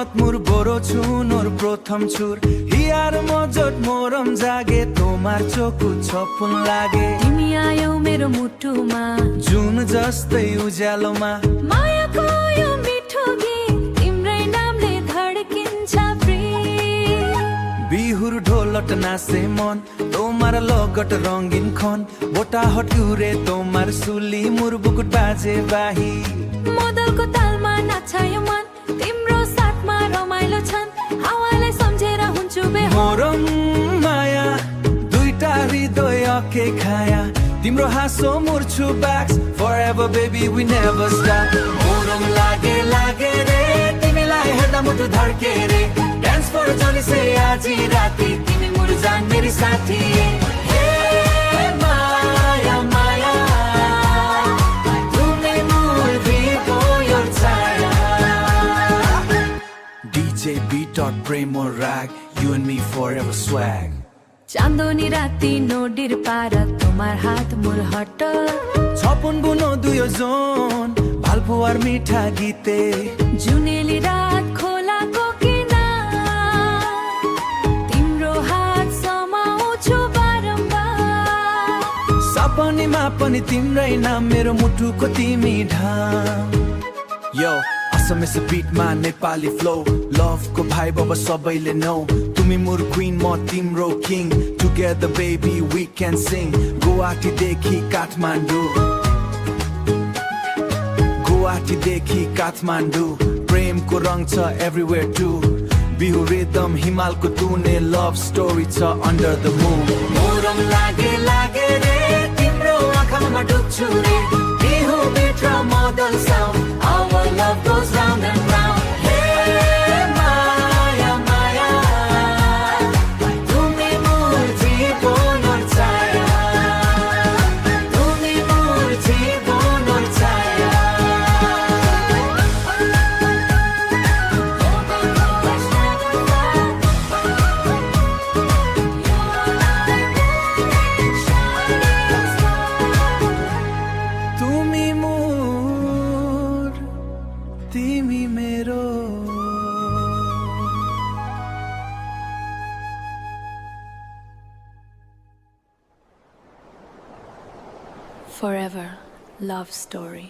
মনত মোৰ বড়ো চুনৰ প্ৰথম চুৰ হিয়াৰ মজত মৰম জাগে তোমাৰ চকুত সপোন লাগে तिमी आयौ मेरो मुटुमा जुन जस्तै उज्यालोमा मायाको यो मिठो गीत तिम्रै नामले धड्किन्छ प्रेम बिहुर ढोलट नाचे मन তোমার লগট রঙিন খন बोटाहट उरे তোমার सुली मुर बुकुट बाजे बाही मदलको तालमा नाच्छ यो मन तिम्रो साथमा रमाइलो छन् हावालाई सम्झेर हुन्छु बेहोस मोरम माया दुईटा हृदय के खाया तिम्रो हाँसो मुर्छु ब्याक्स forever baby we never stop मोरम लागे लागे रे तिमीलाई हेर्दा मुटु धड्के रे डान्स फर जनी से आज राती तिमी मुर जान मेरी साथी हे माया माया तुमी मुर दिएको यो छाया DJ beat or Prem or Rag you and me forever swag चाँदनी राति नोडिर पार তোমার হাত মোর হট छपन बुनो दुयो जोन भालपुवार मिठा गीते जुनेली रात खोलाको किनार तिम्रो हात समाउँछु बारम्बार सपनीमा पनि तिम्रै नाम मेरो मुटुको तिमी ढाम यो असमेस बिटमा नेपाली फ्लो लभको भाइब अब सबैले नो तुमी मुर क्वीन म तिम्रो king together baby we can sing गुवाहाटीदेखि काठमाडौँ गुवाहाटीदेखि काठमाडौँ प्रेमको रङ छ एभ्रिवेयर टु बिहु रिदम हिमालको तुने लभ स्टोरी छ अन्डर द मुन मोरम लागे लागे रे तिम्रो आँखामा डुब्छु रे बिहु बिट र मदल sound our love goes round and round hey maya maya tumi mur jibonor chaya tumi mur jibonor chaya tumi mur timi mero forever love story